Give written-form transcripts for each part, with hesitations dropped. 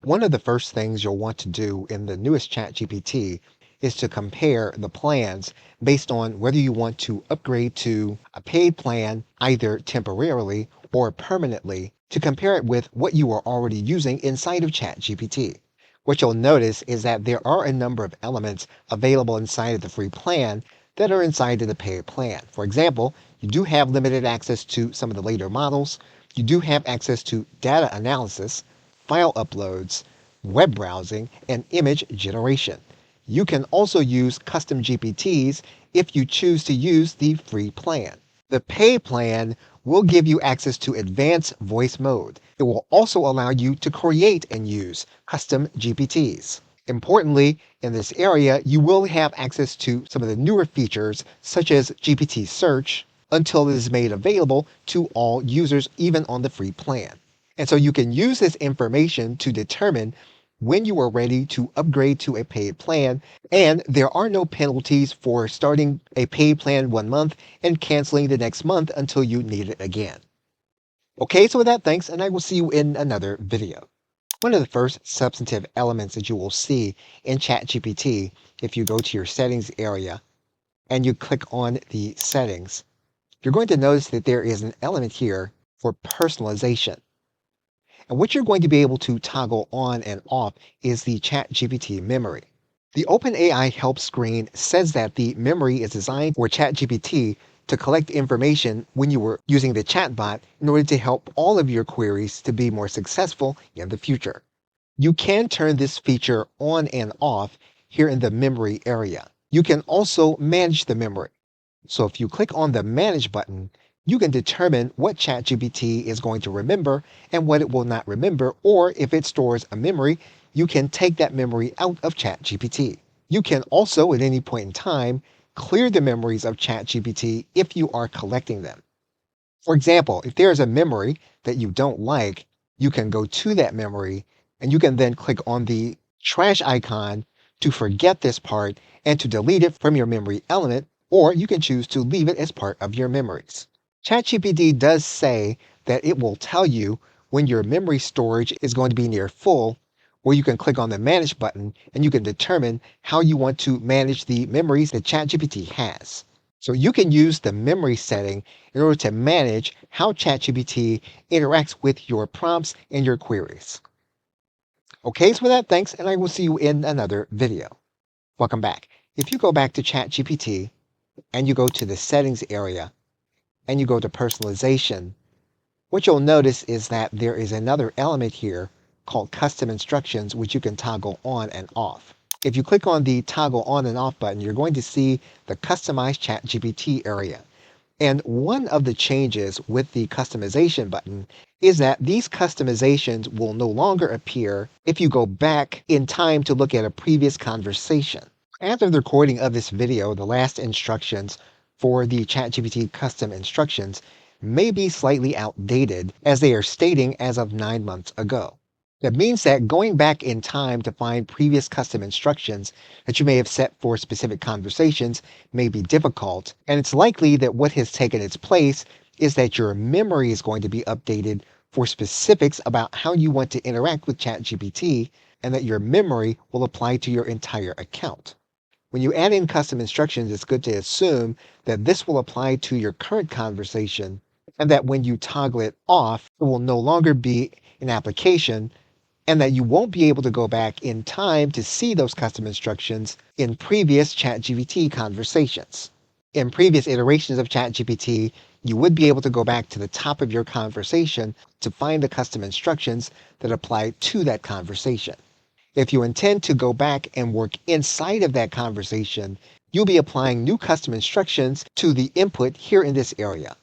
One of the first things you'll want to do in the newest ChatGPT is to compare the plans based on whether you want to upgrade to a paid plan either temporarily or permanently to compare it with what you are already using inside of ChatGPT. What you'll notice is that there are a number of elements available inside of the free plan that are inside of the paid plan. For example, you do have limited access to some of the later models. You do have access to data analysis, file uploads, web browsing, and image generation. You can also use custom GPTs if you choose to use the free plan. The pay plan will give you access to advanced voice mode. It will also allow you to create and use custom GPTs. Importantly, in this area, you will have access to some of the newer features such as GPT search until it is made available to all users even on the free plan. And so you can use this information to determine when you are ready to upgrade to a paid plan, and there are no penalties for starting a paid plan 1 month and canceling the next month until you need it again. Okay, so with that, thanks, and I will see you in another video. One of the first substantive elements that you will see in ChatGPT, if you go to your settings area and you click on the settings, you're going to notice that there is an element here for personalization. And what you're going to be able to toggle on and off is the ChatGPT memory. The OpenAI help screen says that the memory is designed for ChatGPT to collect information when you were using the chatbot in order to help all of your queries to be more successful in the future. You can turn this feature on and off here in the memory area. You can also manage the memory. So if you click on the Manage button, you can determine what ChatGPT is going to remember and what it will not remember, or if it stores a memory, you can take that memory out of ChatGPT. You can also, at any point in time, clear the memories of ChatGPT if you are collecting them. For example, if there is a memory that you don't like, you can go to that memory and you can then click on the trash icon to forget this part and to delete it from your memory element, or you can choose to leave it as part of your memories. ChatGPT does say that it will tell you when your memory storage is going to be near full, or you can click on the Manage button and you can determine how you want to manage the memories that ChatGPT has. So you can use the memory setting in order to manage how ChatGPT interacts with your prompts and your queries. Okay, so with that, thanks, and I will see you in another video. Welcome back. If you go back to ChatGPT and you go to the settings area and you go to personalization, what you'll notice is that there is another element here called custom instructions, which you can toggle on and off. If you click on the toggle on and off button, you're going to see the customize ChatGPT area. And one of the changes with the customization button is that these customizations will no longer appear if you go back in time to look at a previous conversation. After the recording of this video, the last instructions for the ChatGPT custom instructions may be slightly outdated as they are stating as of 9 months ago. That means that going back in time to find previous custom instructions that you may have set for specific conversations may be difficult, and it's likely that what has taken its place is that your memory is going to be updated for specifics about how you want to interact with ChatGPT, and that your memory will apply to your entire account. When you add in custom instructions, it's good to assume that this will apply to your current conversation, and that when you toggle it off, it will no longer be an application, and that you won't be able to go back in time to see those custom instructions in previous ChatGPT conversations. In previous iterations of ChatGPT, you would be able to go back to the top of your conversation to find the custom instructions that apply to that conversation. If you intend to go back and work inside of that conversation, you'll be applying new custom instructions to the input here in this area.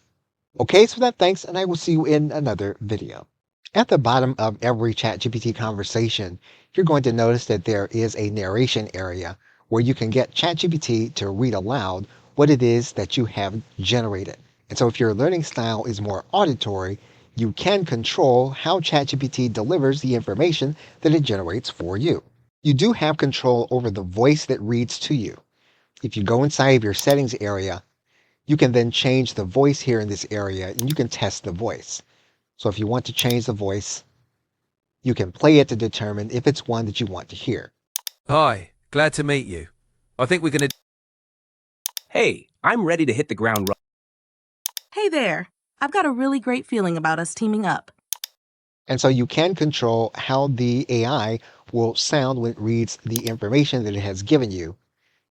Okay, so that thanks, and I will see you in another video. At the bottom of every ChatGPT conversation, you're going to notice that there is a narration area where you can get ChatGPT to read aloud what it is that you have generated. And so if your learning style is more auditory, you can control how ChatGPT delivers the information that it generates for you. You do have control over the voice that reads to you. If you go inside of your settings area, you can then change the voice here in this area and you can test the voice. So if you want to change the voice, You can play it to determine if it's one that you want to hear. Hi, glad to meet you. I think we're going to. Hey, I'm ready to hit the ground running. Hey there. I've got a really great feeling about us teaming up. And so you can control how the AI will sound when it reads the information that it has given you.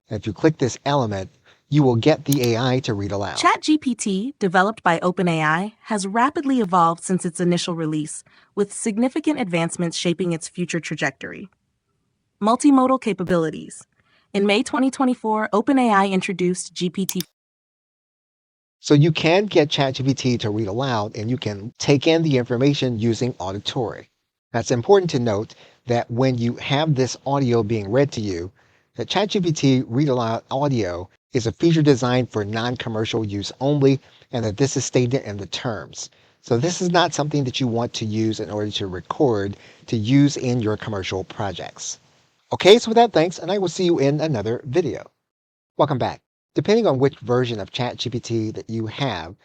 And if you click this element, you will get the AI to read aloud. ChatGPT, developed by OpenAI, has rapidly evolved since its initial release, with significant advancements shaping its future trajectory. Multimodal capabilities. In May 2024, OpenAI introduced GPT. So you can get ChatGPT to read aloud and you can take in the information using auditory. That's important to note that when you have this audio being read to you, that ChatGPT read aloud audio is a feature designed for non-commercial use only, and that this is stated in the terms. So this is not something that you want to use in order to record to use in your commercial projects. Okay, so with that, thanks, and I will see you in another video. Welcome back. Depending on which version of ChatGPT that you have,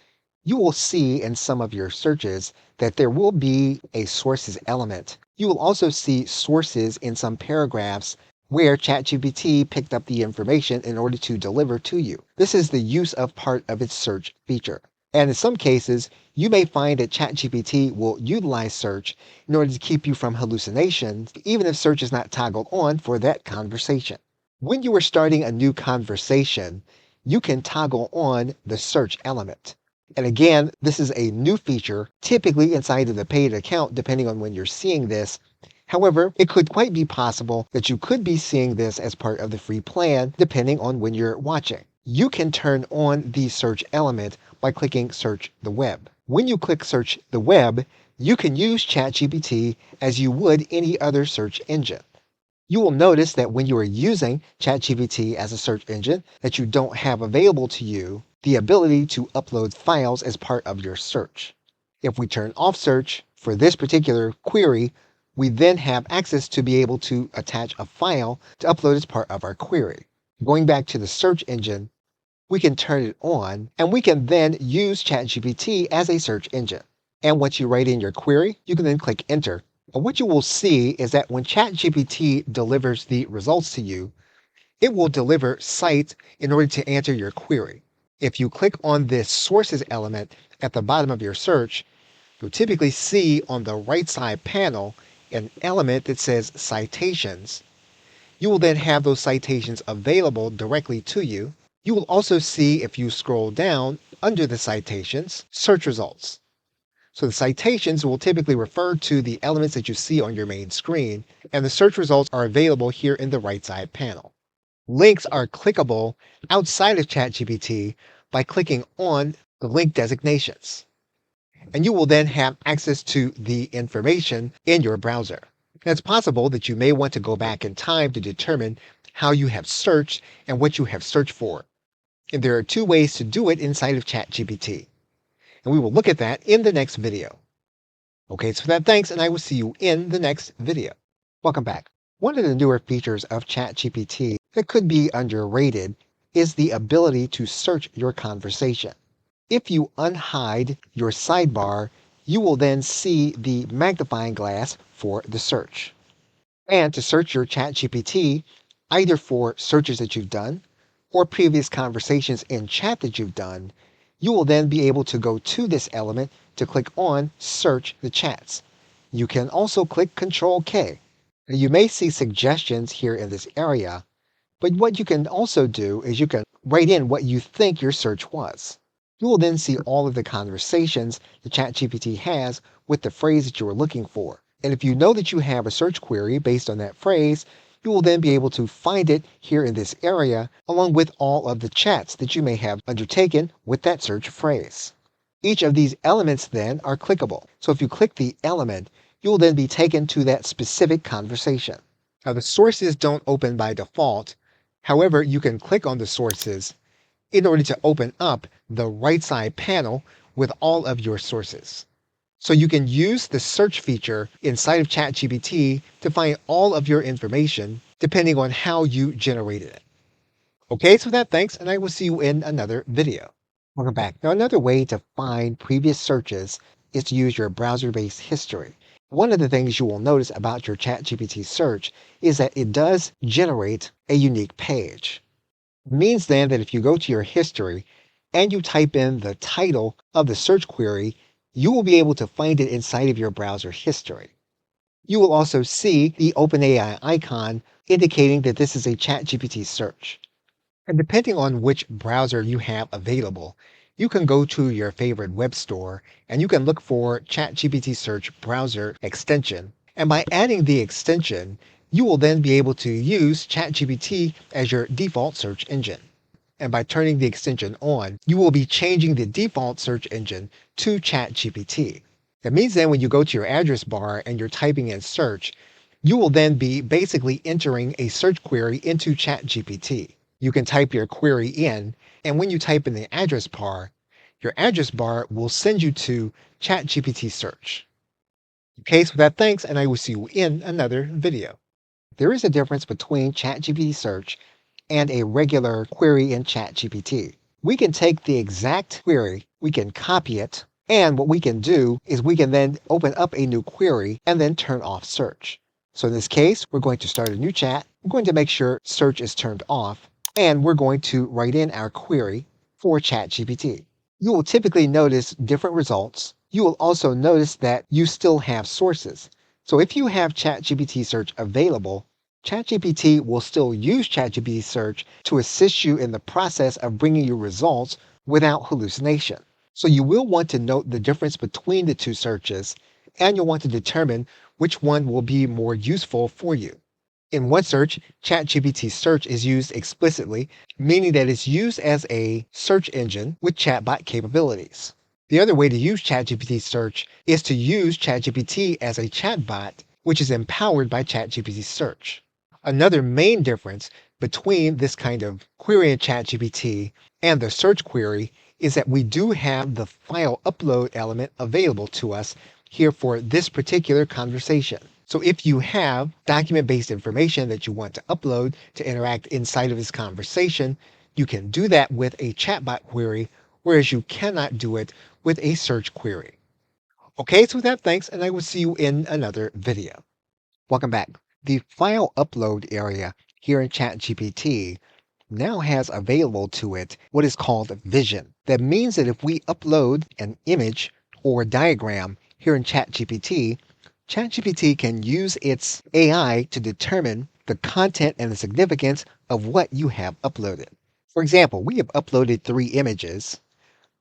you will see in some of your searches that there will be a sources element. You will also see sources in some paragraphs where ChatGPT picked up the information in order to deliver to you. This is the use of part of its search feature. And in some cases, you may find that ChatGPT will utilize search in order to keep you from hallucinations, even if search is not toggled on for that conversation. When you are starting a new conversation, you can toggle on the search element. And again, this is a new feature, typically inside of the paid account, depending on when you're seeing this. However, it could quite be possible that you could be seeing this as part of the free plan, depending on when you're watching. You can turn on the search element by clicking Search the Web. When you click Search the Web, you can use ChatGPT as you would any other search engine. You will notice that when you are using ChatGPT as a search engine, that you don't have available to you the ability to upload files as part of your search. If we turn off search for this particular query, we then have access to be able to attach a file to upload as part of our query. Going back to the search engine, we can turn it on and we can then use ChatGPT as a search engine. And once you write in your query, you can then click enter. And what you will see is that when ChatGPT delivers the results to you, it will deliver sites in order to answer your query. If you click on this sources element at the bottom of your search, you'll typically see on the right side panel an element that says citations. You will then have those citations available directly to you. You will also see, if you scroll down under the citations, search results. So the citations will typically refer to the elements that you see on your main screen, and the search results are available here in the right side panel. Links are clickable outside of ChatGPT by clicking on the link designations. And you will then have access to the information in your browser. And it's possible that you may want to go back in time to determine how you have searched and what you have searched for. And there are two ways to do it inside of ChatGPT. And we will look at that in the next video. Okay, so for that, thanks, and I will see you in the next video. Welcome back. One of the newer features of ChatGPT that could be underrated is the ability to search your conversation. If you unhide your sidebar, you will then see the magnifying glass for the search. And to search your ChatGPT, either for searches that you've done or previous conversations in chat that you've done, you will then be able to go to this element to click on Search the Chats. You can also click Control K. You may see suggestions here in this area, but what you can also do is you can write in what you think your search was. You will then see all of the conversations the ChatGPT has with the phrase that you are looking for. And if you know that you have a search query based on that phrase, you will then be able to find it here in this area, along with all of the chats that you may have undertaken with that search phrase. Each of these elements then are clickable. So if you click the element, you will then be taken to that specific conversation. Now the sources don't open by default. However, you can click on the sources in order to open up the right side panel with all of your sources. So you can use the search feature inside of ChatGPT to find all of your information depending on how you generated it. Okay, so with that, thanks, and I will see you in another video. Welcome back. Now, another way to find previous searches is to use your browser-based history. One of the things you will notice about your ChatGPT search is that it does generate a unique page. It means then that if you go to your history and you type in the title of the search query, you will be able to find it inside of your browser history. You will also see the OpenAI icon indicating that this is a ChatGPT search. And depending on which browser you have available, you can go to your favorite web store and you can look for ChatGPT Search Browser extension. And by adding the extension, you will then be able to use ChatGPT as your default search engine. And by turning the extension on, you will be changing the default search engine to ChatGPT. That means then when you go to your address bar and you're typing in search, you will then be basically entering a search query into ChatGPT. You can type your query in, and when you type in the address bar, your address bar will send you to ChatGPT search. Okay, so with that, thanks, and I will see you in another video. There is a difference between ChatGPT search and a regular query in ChatGPT. We can take the exact query, we can copy it, and what we can do is we can then open up a new query and then turn off search. So in this case, we're going to start a new chat. We're going to make sure search is turned off, and we're going to write in our query for ChatGPT. You will typically notice different results. You will also notice that you still have sources. So if you have ChatGPT search available, ChatGPT will still use ChatGPT search to assist you in the process of bringing you results without hallucination. So you will want to note the difference between the two searches, and you'll want to determine which one will be more useful for you. In one search, ChatGPT search is used explicitly, meaning that it's used as a search engine with chatbot capabilities. The other way to use ChatGPT search is to use ChatGPT as a chatbot, which is empowered by ChatGPT search. Another main difference between this kind of query in ChatGPT and the search query is that we do have the file upload element available to us here for this particular conversation. So if you have document-based information that you want to upload to interact inside of this conversation, you can do that with a chatbot query, whereas you cannot do it with a search query. Okay, so with that, thanks, and I will see you in another video. Welcome back. The file upload area here in ChatGPT now has available to it what is called vision. That means that if we upload an image or diagram here in ChatGPT, ChatGPT can use its AI to determine the content and the significance of what you have uploaded. For example, we have uploaded 3 images.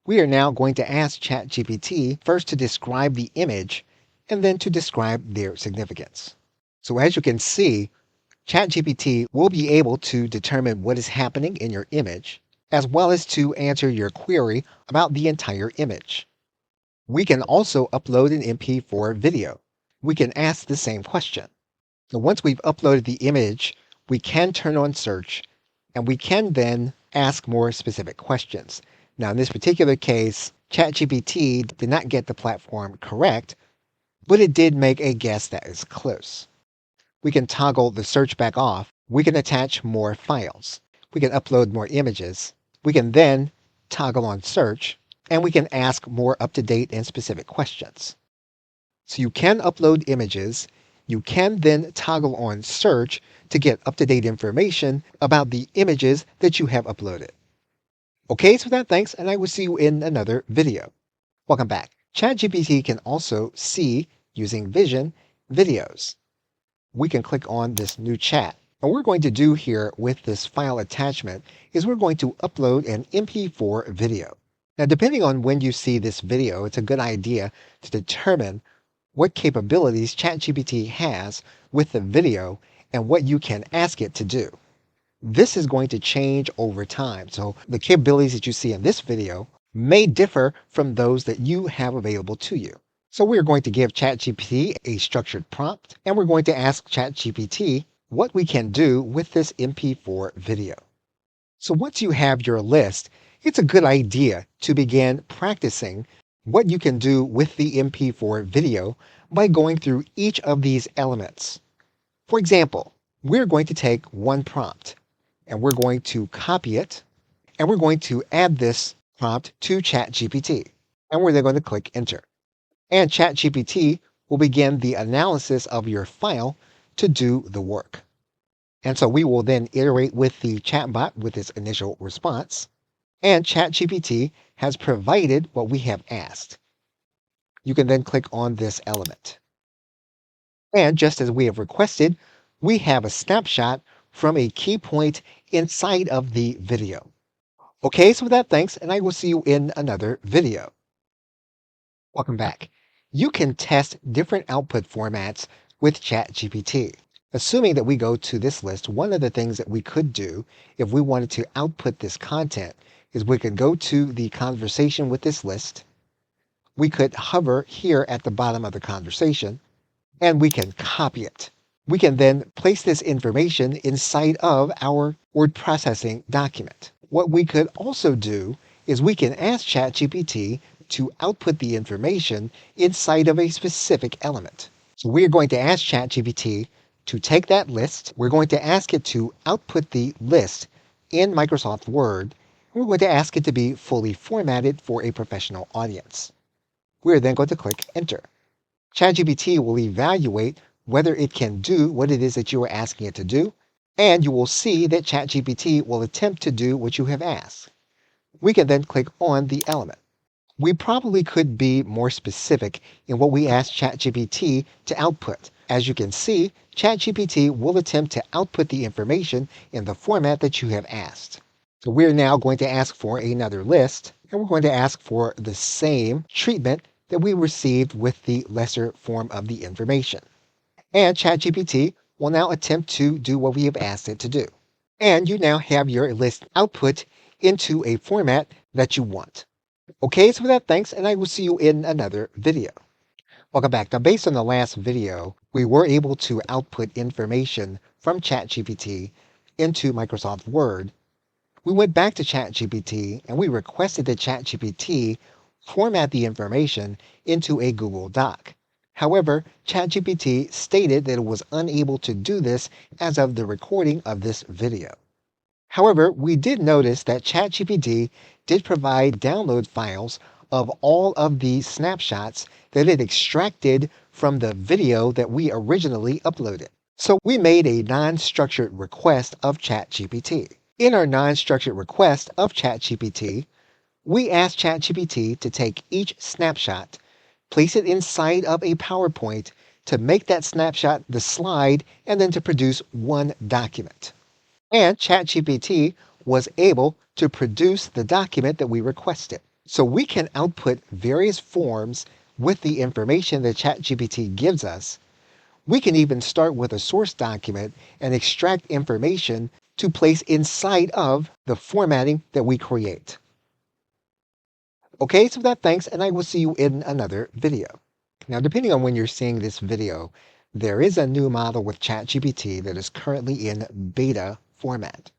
We are now going to ask ChatGPT first to describe the image and then to describe their significance. So as you can see, ChatGPT will be able to determine what is happening in your image, as well as to answer your query about the entire image. We can also upload an MP4 video. We can ask the same question. So once we've uploaded the image, we can turn on search, and we can then ask more specific questions. Now, in this particular case, ChatGPT did not get the platform correct, but it did make a guess that is close. We can toggle the search back off. We can attach more files. We can upload more images. We can then toggle on search, and we can ask more up-to-date and specific questions. So you can upload images. You can then toggle on search to get up-to-date information about the images that you have uploaded. Okay, so with that, thanks, and I will see you in another video. Welcome back. ChatGPT can also see, using vision, videos. We can click on this new chat. What we're going to do here with this file attachment is we're going to upload an MP4 video. Now, depending on when you see this video, it's a good idea to determine what capabilities ChatGPT has with the video and what you can ask it to do. This is going to change over time. So the capabilities that you see in this video may differ from those that you have available to you. So we're going to give ChatGPT a structured prompt, and we're going to ask ChatGPT what we can do with this MP4 video. So once you have your list, it's a good idea to begin practicing what you can do with the MP4 video by going through each of these elements. For example, we're going to take one prompt, and we're going to copy it, and we're going to add this prompt to ChatGPT, and we're then going to click enter. And ChatGPT will begin the analysis of your file to do the work. And so we will then iterate with the chatbot with its initial response, and ChatGPT has provided what we have asked. You can then click on this element. And just as we have requested, we have a snapshot from a key point inside of the video. Okay, so with that, thanks, and I will see you in another video. Welcome back. You can test different output formats with ChatGPT. Assuming that we go to this list, one of the things that we could do if we wanted to output this content is we could go to the conversation with this list. We could hover here at the bottom of the conversation, and we can copy it. We can then place this information inside of our word processing document. What we could also do is we can ask ChatGPT to output the information inside of a specific element. So we're going to ask ChatGPT to take that list. We're going to ask it to output the list in Microsoft Word. We're going to ask it to be fully formatted for a professional audience. We're then going to click Enter. ChatGPT will evaluate whether it can do what it is that you are asking it to do, and you will see that ChatGPT will attempt to do what you have asked. We can then click on the element. We probably could be more specific in what we ask ChatGPT to output. As you can see, ChatGPT will attempt to output the information in the format that you have asked. So we're now going to ask for another list, and we're going to ask for the same treatment that we received with the lesser form of the information. And ChatGPT will now attempt to do what we have asked it to do. And you now have your list output into a format that you want. Okay, so with that, thanks, and I will see you in another video. Welcome back. Now, based on the last video, we were able to output information from ChatGPT into Microsoft Word. We went back to ChatGPT and we requested that ChatGPT format the information into a Google Doc. However, ChatGPT stated that it was unable to do this as of the recording of this video. However, we did notice that ChatGPT did provide download files of all of the snapshots that it extracted from the video that we originally uploaded. So we made a non-structured request of ChatGPT. In our non-structured request of ChatGPT, we asked ChatGPT to take each snapshot, place it inside of a PowerPoint to make that snapshot the slide, and then to produce one document. And ChatGPT was able to produce the document that we requested. So we can output various forms with the information that ChatGPT gives us. We can even start with a source document and extract information to place inside of the formatting that we create. Okay, so with that, thanks, and I will see you in another video. Now, depending on when you're seeing this video, there is a new model with ChatGPT that is currently in beta format.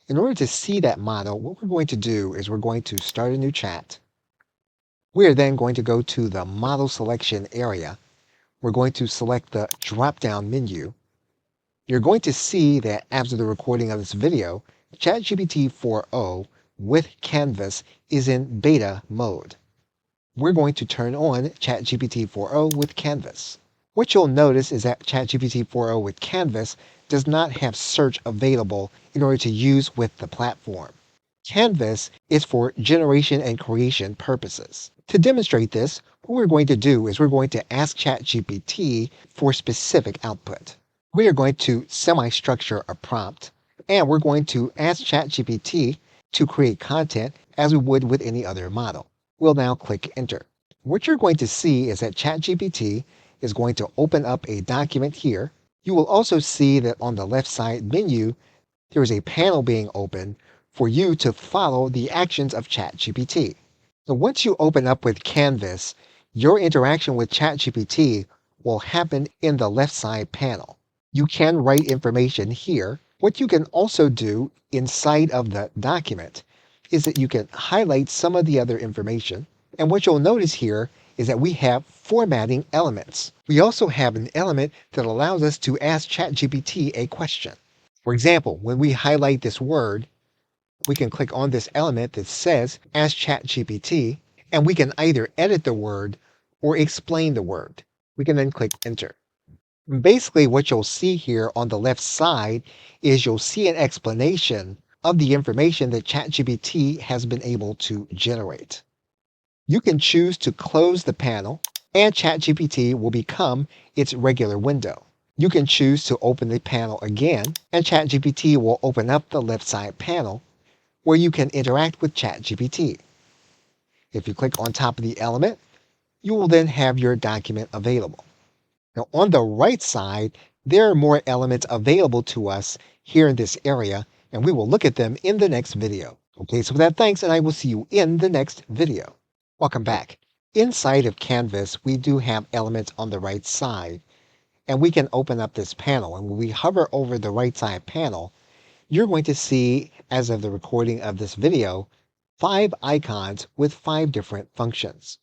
In order to see that model, what we're going to do is we're going to start a new chat. We're then going to go to the model selection area. We're going to select the drop-down menu. You're going to see that after the recording of this video, ChatGPT 4o with Canvas is in beta mode. We're going to turn on ChatGPT 4o with Canvas. What you'll notice is that ChatGPT 4o with Canvas does not have search available in order to use with the platform. Canvas is for generation and creation purposes. To demonstrate this, what we're going to do is we're going to ask ChatGPT for specific output. We are going to semi-structure a prompt, and we're going to ask ChatGPT to create content as we would with any other model. We'll now click Enter. What you're going to see is that ChatGPT is going to open up a document here. You will also see that on the left side menu, there is a panel being opened for you to follow the actions of ChatGPT. So once you open up with Canvas, your interaction with ChatGPT will happen in the left side panel. You can write information here. What you can also do inside of the document is that you can highlight some of the other information. And what you'll notice here is that we have formatting elements. We also have an element that allows us to ask ChatGPT a question. For example, when we highlight this word, we can click on this element that says Ask ChatGPT, and we can either edit the word or explain the word. We can then click enter. Basically, what you'll see here on the left side is you'll see an explanation of the information that ChatGPT has been able to generate. You can choose to close the panel and ChatGPT will become its regular window. You can choose to open the panel again and ChatGPT will open up the left side panel where you can interact with ChatGPT. If you click on top of the element, you will then have your document available. Now on the right side, there are more elements available to us here in this area, and we will look at them in the next video. Okay, so with that, thanks, and I will see you in the next video. Welcome back. Inside of Canvas, we do have elements on the right side, and we can open up this panel. And when we hover over the right side panel, you're going to see, as of the recording of this video, 5 icons with 5 different functions.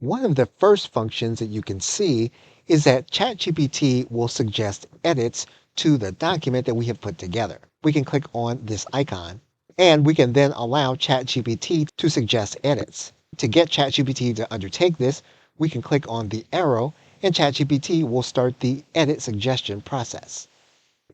One of the first functions that you can see is that ChatGPT will suggest edits to the document that we have put together. We can click on this icon and we can then allow ChatGPT to suggest edits. To get ChatGPT to undertake this, we can click on the arrow and ChatGPT will start the edit suggestion process.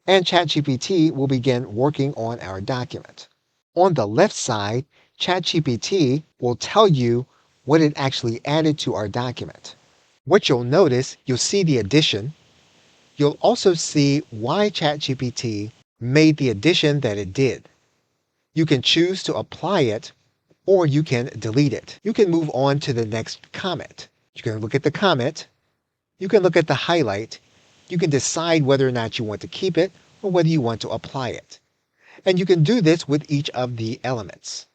And ChatGPT will begin working on our document. On the left side, ChatGPT will tell you what it actually added to our document. What you'll notice, you'll see the addition. You'll also see why ChatGPT made the addition that it did. You can choose to apply it or you can delete it. You can move on to the next comment. You can look at the comment. You can look at the highlight. You can decide whether or not you want to keep it or whether you want to apply it. And you can do this with each of the elements.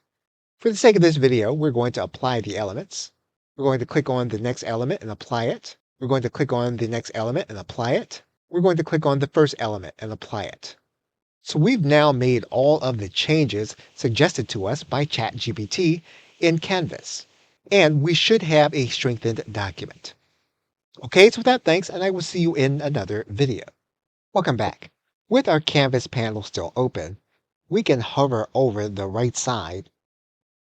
For the sake of this video, we're going to apply the elements. We're going to click on the next element and apply it. We're going to click on the next element and apply it. We're going to click on the first element and apply it. So we've now made all of the changes suggested to us by ChatGPT in Canvas. And we should have a strengthened document. Okay, so with that, thanks, and I will see you in another video. Welcome back. With our Canvas panel still open, we can hover over the right side.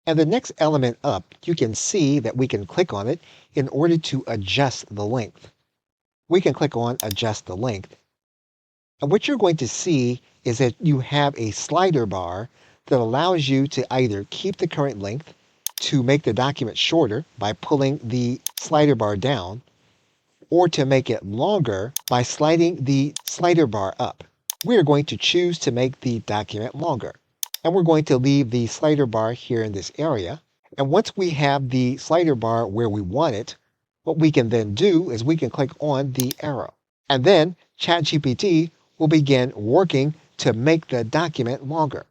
And the next element up, you can see that we can click on it in order to adjust the length. We can click on adjust the length. And what you're going to see is that you have a slider bar that allows you to either keep the current length to make the document shorter by pulling the slider bar down, or to make it longer by sliding the slider bar up. We are going to choose to make the document longer. And we're going to leave the slider bar here in this area. And once we have the slider bar where we want it, what we can then do is we can click on the arrow. And then ChatGPT will begin working to make the document longer.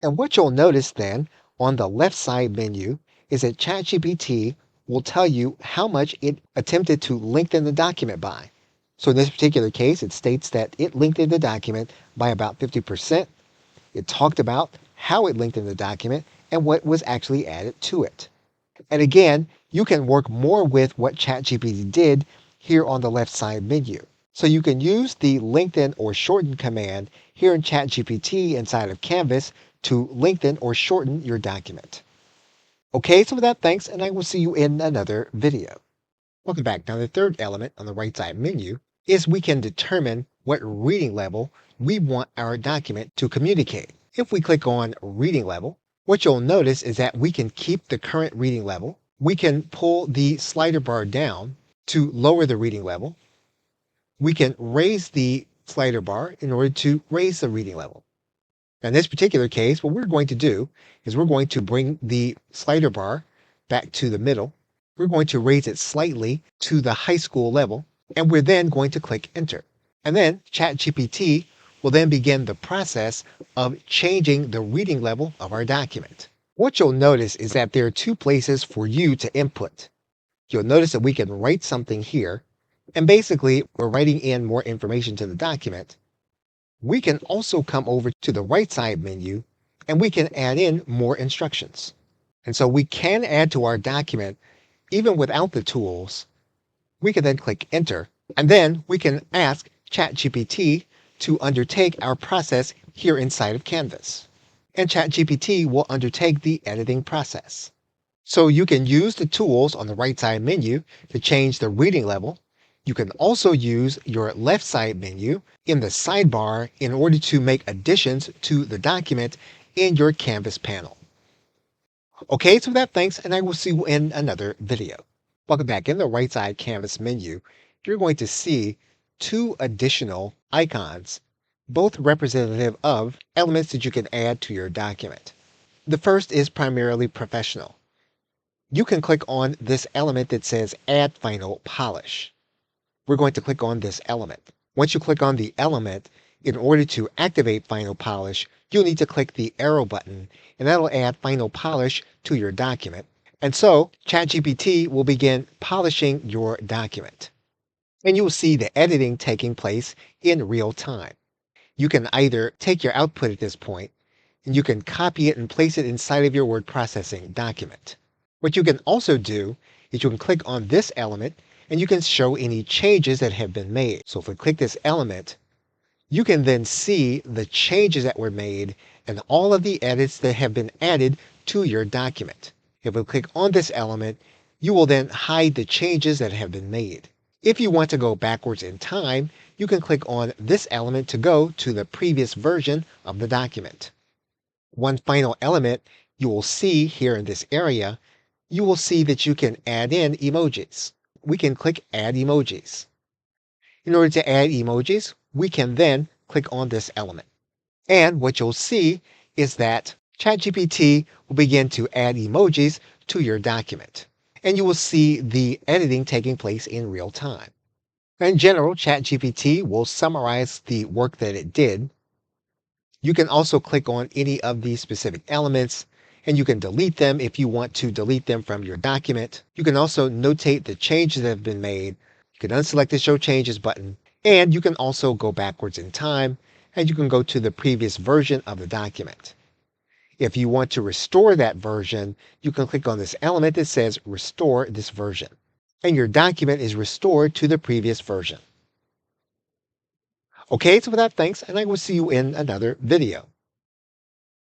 And what you'll notice then on the left side menu is that ChatGPT will tell you how much it attempted to lengthen the document by. So in this particular case, it states that it lengthened the document by about 50%. It talked about how it lengthened the document and what was actually added to it. And again, you can work more with what ChatGPT did here on the left side menu. So you can use the lengthen or shorten command here in ChatGPT inside of Canvas to lengthen or shorten your document. Okay, so with that, thanks, and I will see you in another video. Welcome back. Now the third element on the right side menu is we can determine what reading level we want our document to communicate. If we click on reading level, what you'll notice is that we can keep the current reading level. We can pull the slider bar down to lower the reading level. We can raise the slider bar in order to raise the reading level. Now, in this particular case, what we're going to do is we're going to bring the slider bar back to the middle. We're going to raise it slightly to the high school level, and we're then going to click enter. And then ChatGPT will then begin the process of changing the reading level of our document. What you'll notice is that there are 2 places for you to input. You'll notice that we can write something here, and basically we're writing in more information to the document. We can also come over to the right side menu and we can add in more instructions. And so we can add to our document even without the tools. We can then click enter, and then we can ask ChatGPT to undertake our process here inside of Canvas. And ChatGPT will undertake the editing process. So you can use the tools on the right side menu to change the reading level. You can also use your left side menu in the sidebar in order to make additions to the document in your Canvas panel. Okay, so that thanks, and I will see you in another video. Welcome back. In the right side Canvas menu, you're going to see two additional icons, both representative of elements that you can add to your document. The first is primarily professional. You can click on this element that says Add Final Polish. We're going to click on this element. Once you click on the element, in order to activate Final Polish, you'll need to click the arrow button, and that'll add Final Polish to your document. And so ChatGPT will begin polishing your document. And you will see the editing taking place in real time. You can either take your output at this point, and you can copy it and place it inside of your word processing document. What you can also do is you can click on this element and you can show any changes that have been made. So if we click this element, you can then see the changes that were made and all of the edits that have been added to your document. If we click on this element, you will then hide the changes that have been made. If you want to go backwards in time, you can click on this element to go to the previous version of the document. One final element you will see here in this area, you will see that you can add in emojis. We can click Add Emojis. In order to add emojis, we can then click on this element. And what you'll see is that ChatGPT will begin to add emojis to your document. And you will see the editing taking place in real time. In general, ChatGPT will summarize the work that it did. You can also click on any of these specific elements and you can delete them if you want to delete them from your document. You can also notate the changes that have been made. You can unselect the Show Changes button, and you can also go backwards in time, and you can go to the previous version of the document. If you want to restore that version, you can click on this element that says Restore this version, and your document is restored to the previous version. Okay, so with that, thanks, and I will see you in another video.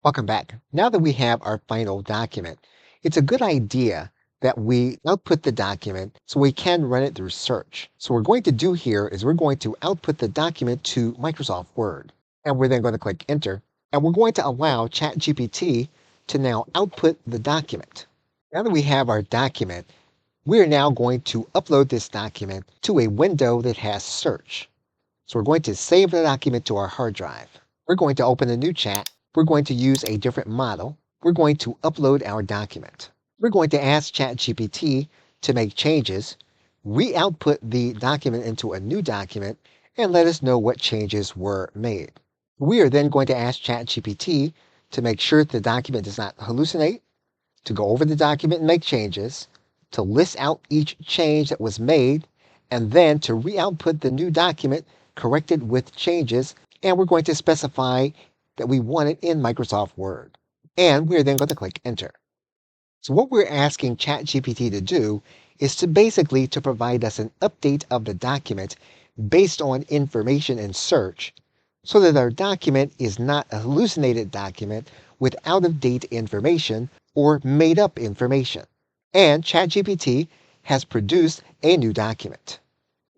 Welcome back. Now that we have our final document, it's a good idea that we output the document so we can run it through search. So what we're going to do here is we're going to output the document to Microsoft Word. And we're then going to click Enter. And we're going to allow ChatGPT to now output the document. Now that we have our document, we're now going to upload this document to a window that has search. So we're going to save the document to our hard drive. We're going to open a new chat. We're going to use a different model. We're going to upload our document. We're going to ask ChatGPT to make changes, re-output the document into a new document, and let us know what changes were made. We are then going to ask ChatGPT to make sure the document does not hallucinate, to go over the document and make changes, to list out each change that was made, and then to re-output the new document corrected with changes, and we're going to specify that we want it in Microsoft Word. And we're then going to click Enter. So what we're asking ChatGPT to do is to basically to provide us an update of the document based on information in search so that our document is not a hallucinated document with out-of-date information or made-up information. And ChatGPT has produced a new document.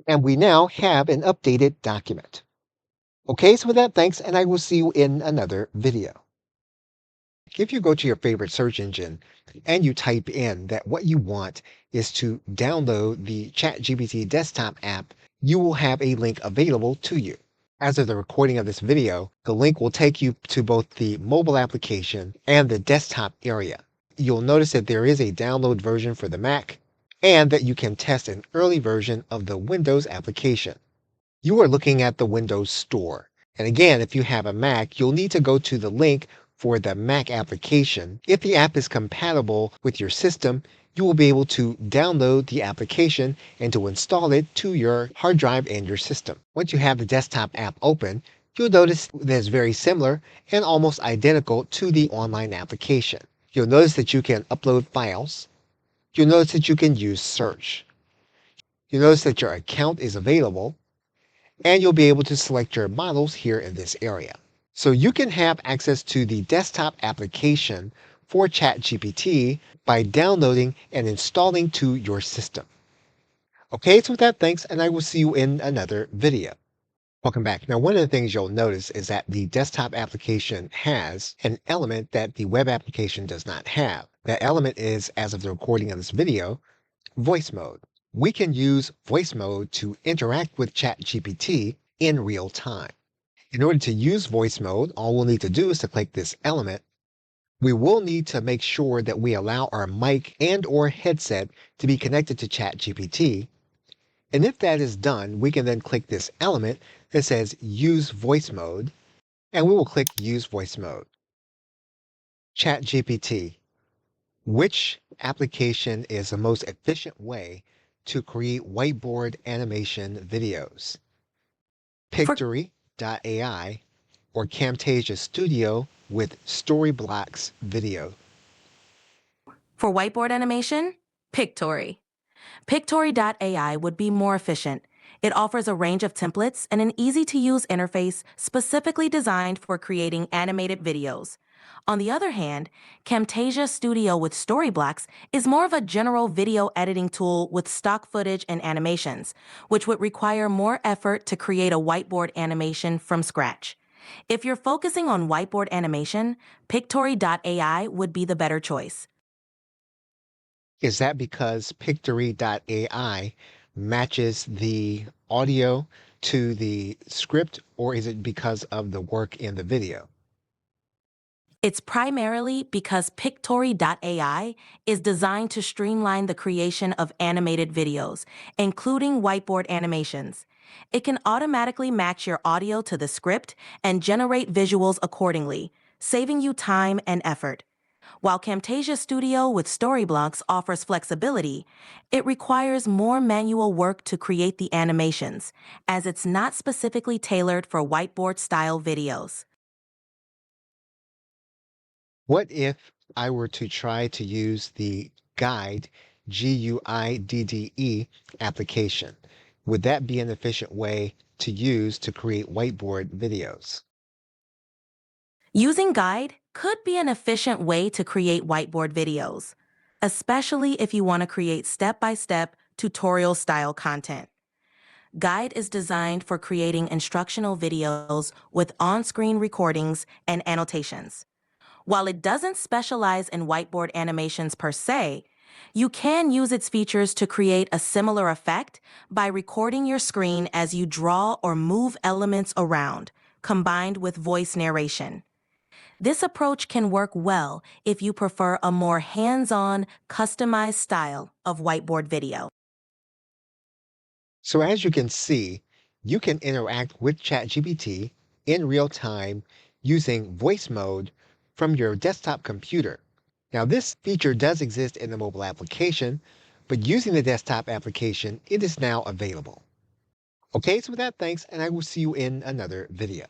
And we now have an updated document. Okay, so with that, thanks, and I will see you in another video. If you go to your favorite search engine and you type in that what you want is to download the ChatGPT desktop app, you will have a link available to you. As of the recording of this video, the link will take you to both the mobile application and the desktop area. You'll notice that there is a download version for the Mac and that you can test an early version of the Windows application. You are looking at the Windows Store. And again, if you have a Mac, you'll need to go to the link for the Mac application. If the app is compatible with your system, you will be able to download the application and to install it to your hard drive and your system. Once you have the desktop app open, you'll notice that it's very similar and almost identical to the online application. You'll notice that you can upload files. You'll notice that you can use search. You'll notice that your account is available, and you'll be able to select your models here in this area. So you can have access to the desktop application for ChatGPT by downloading and installing to your system. Okay, so with that, thanks, and I will see you in another video. Welcome back. Now, one of the things you'll notice is that the desktop application has an element that the web application does not have. That element is, as of the recording of this video, voice mode. We can use voice mode to interact with ChatGPT in real time. In order to use voice mode, all we'll need to do is to click this element. We will need to make sure that we allow our mic and or headset to be connected to ChatGPT. And if that is done, we can then click this element that says use voice mode, and we will click use voice mode. ChatGPT. Which application is the most efficient way to create whiteboard animation videos? For, Pictory.ai or Camtasia Studio with Storyblocks Video? for whiteboard animation, Pictory. Pictory.ai would be more efficient. It offers a range of templates and an easy-to-use interface specifically designed for creating animated videos. On the other hand, Camtasia Studio with Storyblocks is more of a general video editing tool with stock footage and animations, which would require more effort to create a whiteboard animation from scratch. If you're focusing on whiteboard animation, Pictory.ai would be the better choice. Is that because Pictory.ai matches the audio to the script, or is it because of the work in the video? It's primarily because Pictory.ai is designed to streamline the creation of animated videos, including whiteboard animations. It can automatically match your audio to the script and generate visuals accordingly, saving you time and effort. While Camtasia Studio with Storyblocks offers flexibility, it requires more manual work to create the animations, as it's not specifically tailored for whiteboard-style videos. What if I were to try to use the guide GUIDDE application? Would that be an efficient way to use to create whiteboard videos? Using Guide could be an efficient way to create whiteboard videos, especially if you want to create step-by-step tutorial-style content. Guide is designed for creating instructional videos with on-screen recordings and annotations. While it doesn't specialize in whiteboard animations per se, you can use its features to create a similar effect by recording your screen as you draw or move elements around, combined with voice narration. This approach can work well if you prefer a more hands-on, customized style of whiteboard video. So as you can see, you can interact with ChatGPT in real time using voice mode from your desktop computer. Now this feature does exist in the mobile application, but using the desktop application, it is now available. Okay, so with that, thanks, and I will see you in another video.